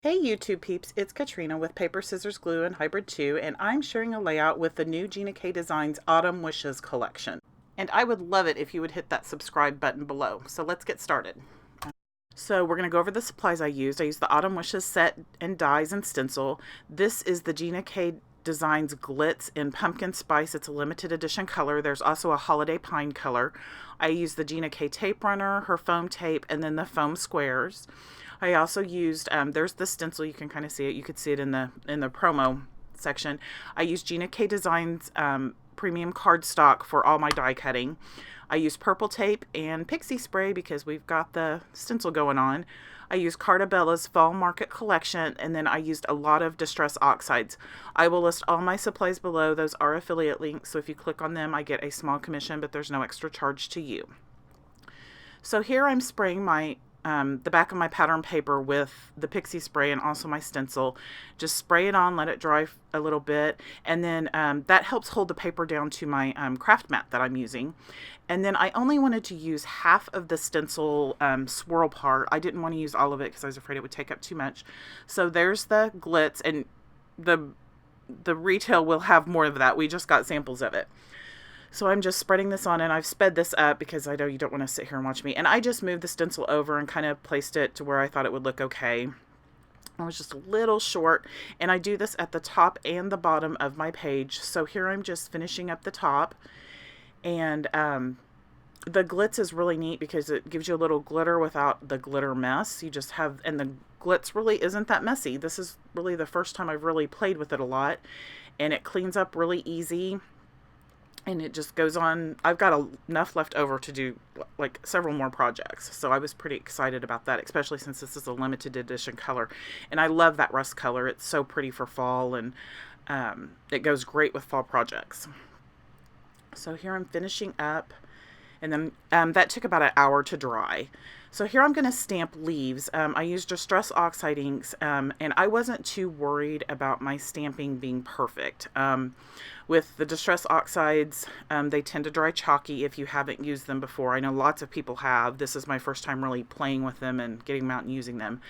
Hey YouTube peeps, it's Katrina with Paper, Scissors, Glue, and Hybrid 2, and I'm sharing a layout with the new Gina K Designs Autumn Wishes collection. And I would love it if you would hit that subscribe button below. So let's get started. So we're going to go over the supplies I used. I used the Autumn Wishes set and dies and stencil. This is the Gina K Designs Glitz in Pumpkin Spice. It's a limited edition color. There's also a Holiday Pine color. I used the Gina K tape runner, her foam tape, and then the foam squares. I also used, there's the stencil, you can kind of see it. You could see it in the promo section. I used Gina K Designs premium cardstock for all my die cutting. I used purple tape and pixie spray because we've got the stencil going on. I used Cartabella's Fall Market Collection, and then I used a lot of Distress Oxides. I will list all my supplies below. Those are affiliate links, so if you click on them, I get a small commission, but there's no extra charge to you. So here I'm spraying my the back of my pattern paper with the pixie spray and also my stencil. Just spray it on, let it dry a little bit, and then that helps hold the paper down to my craft mat that I'm using. And then I only wanted to use half of the stencil swirl part. I didn't want to use all of it because I was afraid it would take up too much. So there's the glitz, and the retail will have more of that. We just got samples of it. So I'm just spreading this on, and I've sped this up because I know you don't want to sit here and watch me. And I just moved the stencil over and kind of placed it to where I thought it would look okay. I was just a little short, and I do this at the top and the bottom of my page. So here I'm just finishing up the top, and the glitz is really neat because it gives you a little glitter without the glitter mess. You just have, and the glitz really isn't that messy. This is really the first time I've really played with it a lot, and it cleans up really easy. And it just goes on. I've got enough left over to do like several more projects. So I was pretty excited about that, especially since this is a limited edition color. And I love that rust color. It's so pretty for fall, and it goes great with fall projects. So here I'm finishing up, and then that took about an hour to dry. So here I'm going to stamp leaves. I used Distress Oxide inks, and I wasn't too worried about my stamping being perfect. With the Distress Oxides, they tend to dry chalky if you haven't used them before. I know lots of people have. This is my first time really playing with them and getting them out and using them.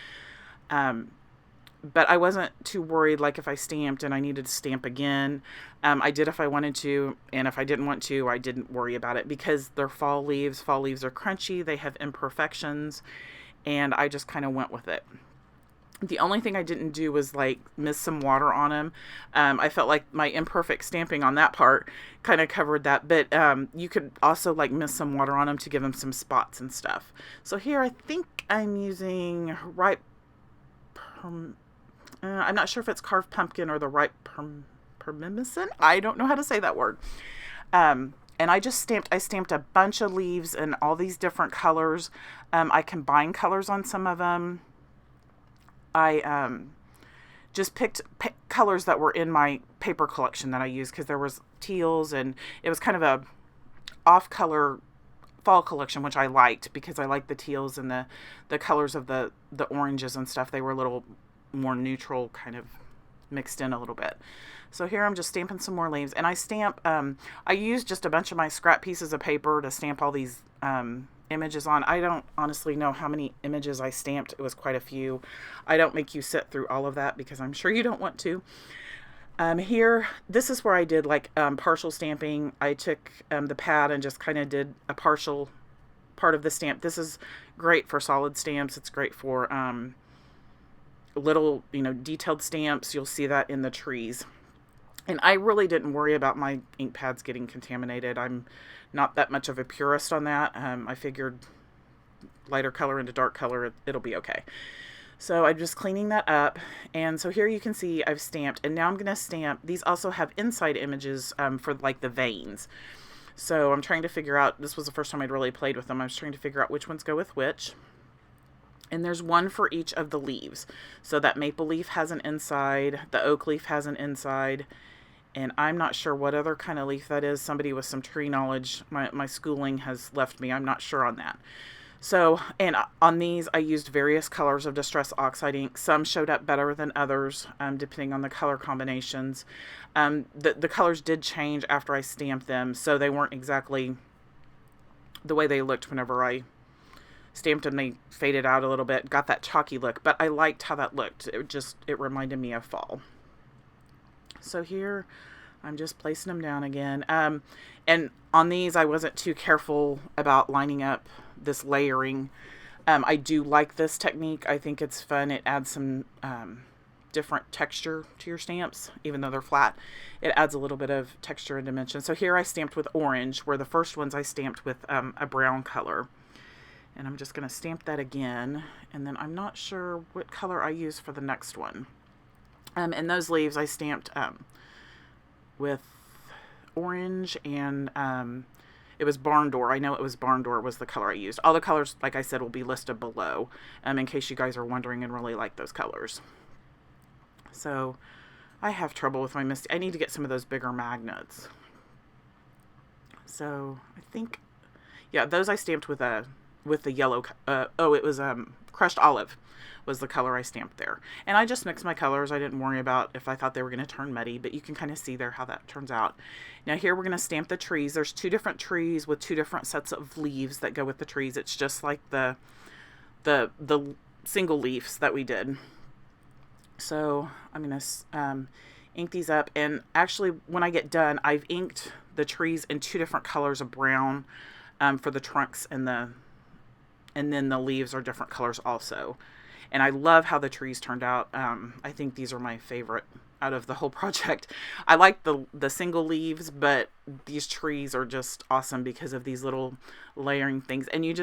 But I wasn't too worried, like if I stamped and I needed to stamp again. I did if I wanted to, and if I didn't want to, I didn't worry about it because they're fall leaves. Fall leaves are crunchy, they have imperfections, and I just kind of went with it. The only thing I didn't do was like miss some water on them. I felt like my imperfect stamping on that part kind of covered that, but you could also like miss some water on them to give them some spots and stuff. So here I think I'm using ripe I'm not sure if it's carved pumpkin or the ripe permimicin. I don't know how to say that word. And I stamped a bunch of leaves in all these different colors. I combined colors on some of them. I just picked colors that were in my paper collection that I used because there was teals, and it was kind of a off-color fall collection, which I liked because I liked the teals and the colors of the oranges and stuff. They were a little more neutral, kind of mixed in a little bit. So here I'm just stamping some more leaves, and I used just a bunch of my scrap pieces of paper to stamp all these images on. I don't honestly know how many images I stamped. It was quite a few. I don't make you sit through all of that because I'm sure you don't want to. Here, this is where I did like partial stamping. I took the pad and just kind of did a partial part of the stamp. This is great for solid stamps. It's great for little, detailed stamps. You'll see that in the trees. And I really didn't worry about my ink pads getting contaminated. I'm not that much of a purist on that. I figured lighter color into dark color, it'll be okay. So I'm just cleaning that up. And so here you can see I've stamped, and now I'm going to stamp. These also have inside images for like the veins. So I'm trying to figure out, this was the first time I'd really played with them. I was trying to figure out which ones go with which. And there's one for each of the leaves. So that maple leaf has an inside, the oak leaf has an inside, and I'm not sure what other kind of leaf that is. Somebody with some tree knowledge, my schooling has left me. I'm not sure on that. So, and on these, I used various colors of Distress Oxide ink. Some showed up better than others, depending on the color combinations. The colors did change after I stamped them, so they weren't exactly the way they looked whenever I stamped them, they faded out a little bit, got that chalky look, but I liked how that looked. It reminded me of fall. So here I'm just placing them down again. And on these, I wasn't too careful about lining up this layering. I do like this technique. I think it's fun. It adds some different texture to your stamps, even though they're flat. It adds a little bit of texture and dimension. So here I stamped with orange, where the first ones I stamped with a brown color. And I'm just going to stamp that again. And then I'm not sure what color I use for the next one. And those leaves I stamped with orange, and it was barn door. I know it was barn door was the color I used. All the colors, like I said, will be listed below, in case you guys are wondering and really like those colors. So I have trouble with my I need to get some of those bigger magnets. So I think, yeah, those I stamped with the yellow. It was crushed olive was the color I stamped there. And I just mixed my colors. I didn't worry about if I thought they were going to turn muddy, but you can kind of see there how that turns out. Now here we're going to stamp the trees. There's 2 different trees with 2 different sets of leaves that go with the trees. It's just like the single leaves that we did. So I'm going to ink these up. And actually, when I get done, I've inked the trees in 2 different colors of brown for the trunks, and then the leaves are different colors also. And I love how the trees turned out. I think these are my favorite out of the whole project. I like the single leaves, but these trees are just awesome because of these little layering things. And you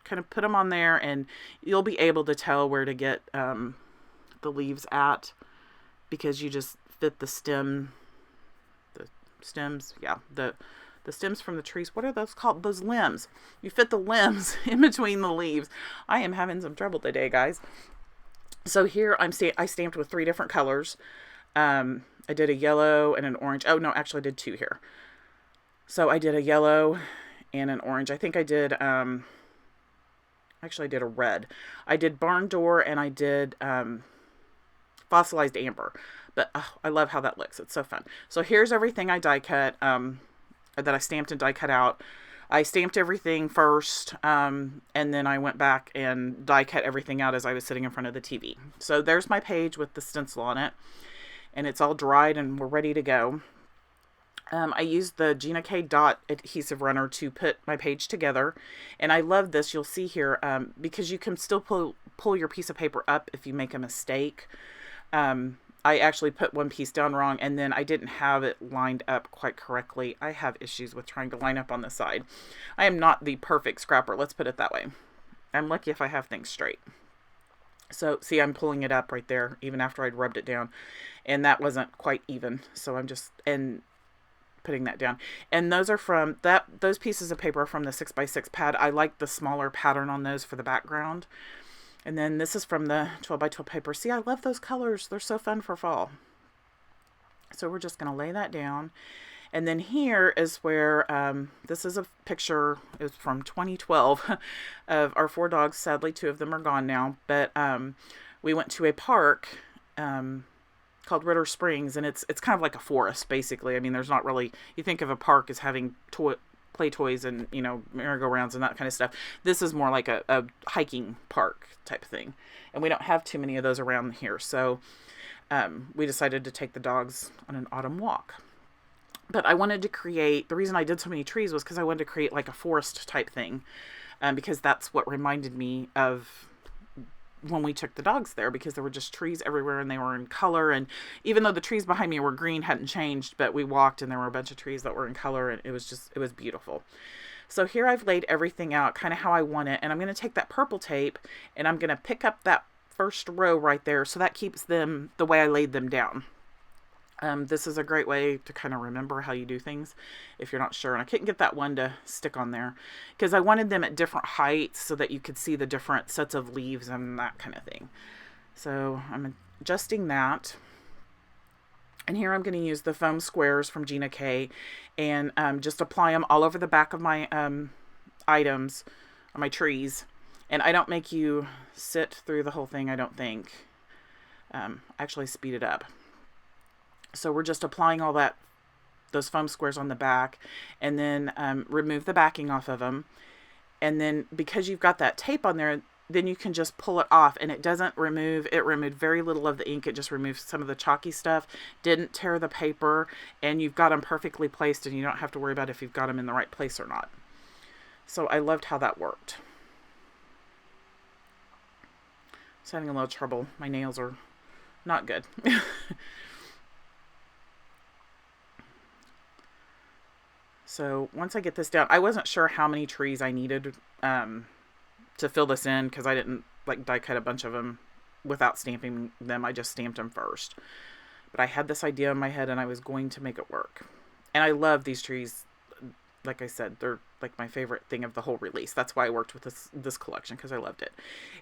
kind of put them on there, and you'll be able to tell where to get the leaves at, because you just fit the stems, the stems from the trees. What are those called? Those limbs. You fit the limbs in between the leaves. I am having some trouble today, guys. So here I stamped with 3 different colors. I did a yellow and an orange. Oh no, actually I did 2 here. So I did a yellow and an orange. I think I did, actually I did a red. I did barn door, and I did fossilized amber. But I love how that looks. It's so fun. So here's everything I die cut. That I stamped and die cut out. I stamped everything first, and then I went back and die cut everything out as I was sitting in front of the TV. So there's my page with the stencil on it, and it's all dried and we're ready to go. I used the Gina K dot adhesive runner to put my page together, and I love this. You'll see here, because you can still pull your piece of paper up if you make a mistake. I actually put one piece down wrong, and then I didn't have it lined up quite correctly. I have issues with trying to line up on the side. I am not the perfect scrapper, let's put it that way. I'm lucky if I have things straight. So see, I'm pulling it up right there, even after I'd rubbed it down, and that wasn't quite even. So I'm just putting that down. And those are from those pieces of paper are from the 6x6 pad. I like the smaller pattern on those for the background. And then this is from the 12x12 paper. See, I love those colors. They're so fun for fall. So we're just going to lay that down. And then here is where, this is a picture, it's from 2012 of our 4 dogs. Sadly, 2 of them are gone now. But we went to a park called Ritter Springs, and it's kind of like a forest, basically. I mean, there's not really, you think of a park as having play toys and, merry-go-rounds and that kind of stuff. This is more like a hiking park type thing. And we don't have too many of those around here. So we decided to take the dogs on an autumn walk. But I wanted to create, the reason I did so many trees was because I wanted to create like a forest type thing. Because that's what reminded me of when we took the dogs there, because there were just trees everywhere and they were in color. And even though the trees behind me were green, hadn't changed, but we walked and there were a bunch of trees that were in color, and it was beautiful. So here I've laid everything out kind of how I want it. And I'm going to take that purple tape and I'm going to pick up that first row right there. So that keeps them the way I laid them down. This is a great way to kind of remember how you do things if you're not sure. And I couldn't get that one to stick on there because I wanted them at different heights so that you could see the different sets of leaves and that kind of thing. So I'm adjusting that. And here I'm going to use the foam squares from Gina K and just apply them all over the back of my items, or my trees. And I don't make you sit through the whole thing, I don't think. Actually speed it up. So we're just applying all those foam squares on the back, and then remove the backing off of them. And then because you've got that tape on there, then you can just pull it off, and it doesn't remove, it removed very little of the ink. It just removed some of the chalky stuff, didn't tear the paper, and you've got them perfectly placed, and you don't have to worry about if you've got them in the right place or not. So I loved how that worked. Just having a little trouble. My nails are not good. So once I get this down, I wasn't sure how many trees I needed to fill this in, because I didn't like die cut a bunch of them without stamping them. I just stamped them first. But I had this idea in my head, and I was going to make it work. And I love these trees. Like I said, they're like my favorite thing of the whole release. That's why I worked with this collection, because I loved it.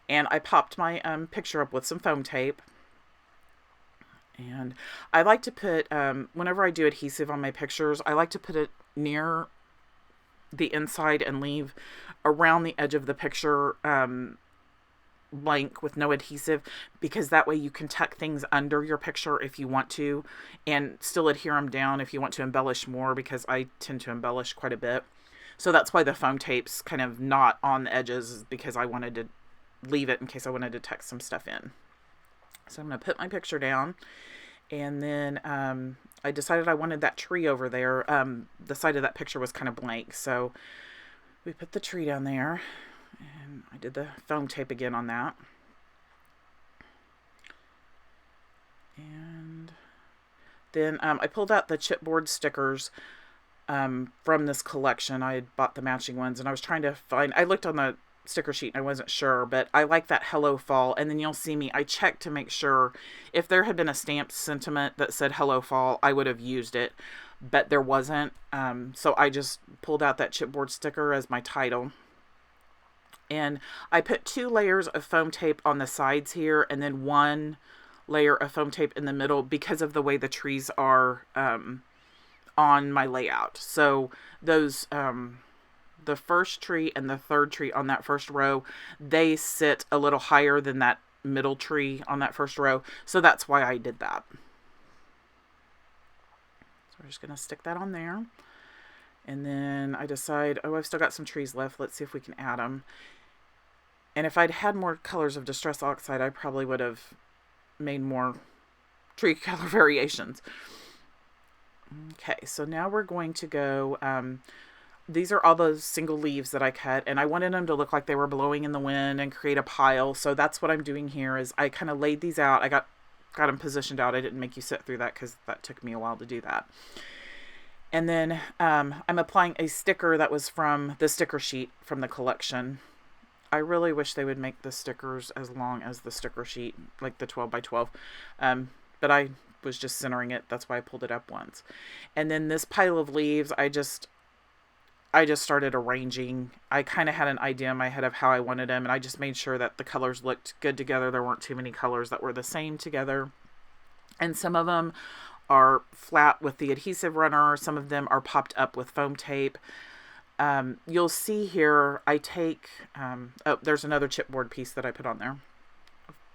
And I popped my picture up with some foam tape. And I like to put, whenever I do adhesive on my pictures, I like to put it near the inside and leave around the edge of the picture blank with no adhesive, because that way you can tuck things under your picture if you want to, and still adhere them down if you want to embellish more, because I tend to embellish quite a bit. So that's why the foam tape's kind of not on the edges, because I wanted to leave it in case I wanted to tuck some stuff in. So I'm going to put my picture down, and then I decided I wanted that tree over there. The side of that picture was kind of blank, so we put the tree down there, and I did the foam tape again on that. And then I pulled out the chipboard stickers from this collection. I had bought the matching ones, and I was trying to find, I looked on the sticker sheet and I wasn't sure, but I like that Hello Fall. And then you'll see me, I checked to make sure if there had been a stamped sentiment that said Hello Fall, I would have used it, but there wasn't. So I just pulled out that chipboard sticker as my title. And I put 2 layers of foam tape on the sides here, and then 1 layer of foam tape in the middle, because of the way the trees are on my layout. So those the first tree and the third tree on that first row, they sit a little higher than that middle tree on that first row. So that's why I did that. So we're just going to stick that on there. And then I decide, oh, I've still got some trees left. Let's see if we can add them. And if I'd had more colors of Distress Oxide, I probably would have made more tree color variations. Okay, so now we're going to go, these are all those single leaves that I cut, and I wanted them to look like they were blowing in the wind and create a pile. So that's what I'm doing here, is I kind of laid these out. I got them positioned out. I didn't make you sit through that because that took me a while to do that. And then I'm applying a sticker that was from the sticker sheet from the collection. I really wish they would make the stickers as long as the sticker sheet, like the 12 by 12. But I was just centering it. That's why I pulled it up once. And then this pile of leaves, I just started arranging. I kind of had an idea in my head of how I wanted them, and I just made sure that the colors looked good together. There weren't too many colors that were the same together. And some of them are flat with the adhesive runner. Some of them are popped up with foam tape. You'll see here, I take, oh, there's another chipboard piece that I put on there.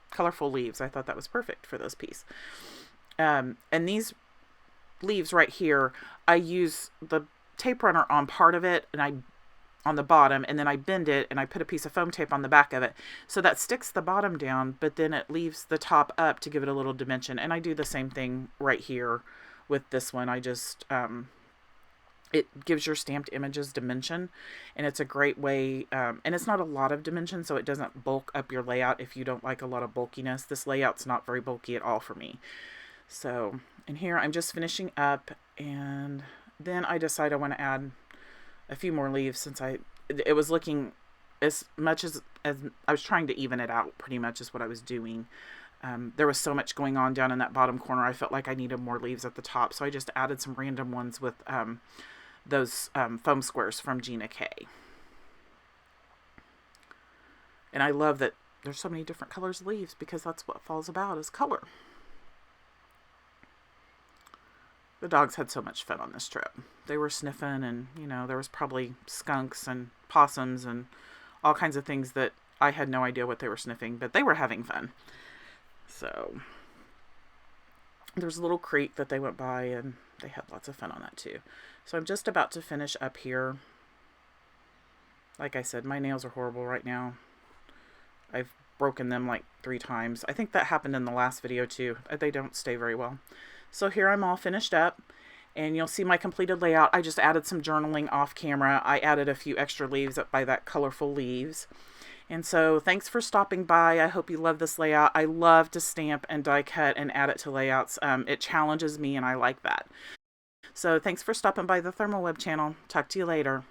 Colorful leaves. I thought that was perfect for this piece. And these leaves right here, I use the tape runner on part of it, and on the bottom, and then I bend it and I put a piece of foam tape on the back of it. So that sticks the bottom down, but then it leaves the top up to give it a little dimension. And I do the same thing right here with this one. I just, it gives your stamped images dimension, and it's a great way, and it's not a lot of dimension, so it doesn't bulk up your layout if you don't like a lot of bulkiness. This layout's not very bulky at all for me. So in here, I'm just finishing up, and then I decide I want to add a few more leaves, since it was looking as much as I was trying to even it out, pretty much is what I was doing. There was so much going on down in that bottom corner. I felt like I needed more leaves at the top, so I just added some random ones with those foam squares from Gina K. And I love that there's so many different colors of leaves, because that's what fall's about, is color. The dogs had so much fun on this trip. They were sniffing, and, you know, there was probably skunks and possums and all kinds of things that I had no idea what they were sniffing, but they were having fun. So there's a little creek that they went by, and they had lots of fun on that too. So I'm just about to finish up here. And then I'm going to go ahead and Like I said, my nails are horrible right now. I've broken them like 3 times. I think that happened in the last video too. They don't stay very well. So here I'm all finished up, and you'll see my completed layout. I just added some journaling off camera. I added a few extra leaves up by that colorful leaves. And so thanks for stopping by. I hope you love this layout. I love to stamp and die cut and add it to layouts. It challenges me and I like that. So thanks for stopping by the Thermal Web channel. Talk to you later.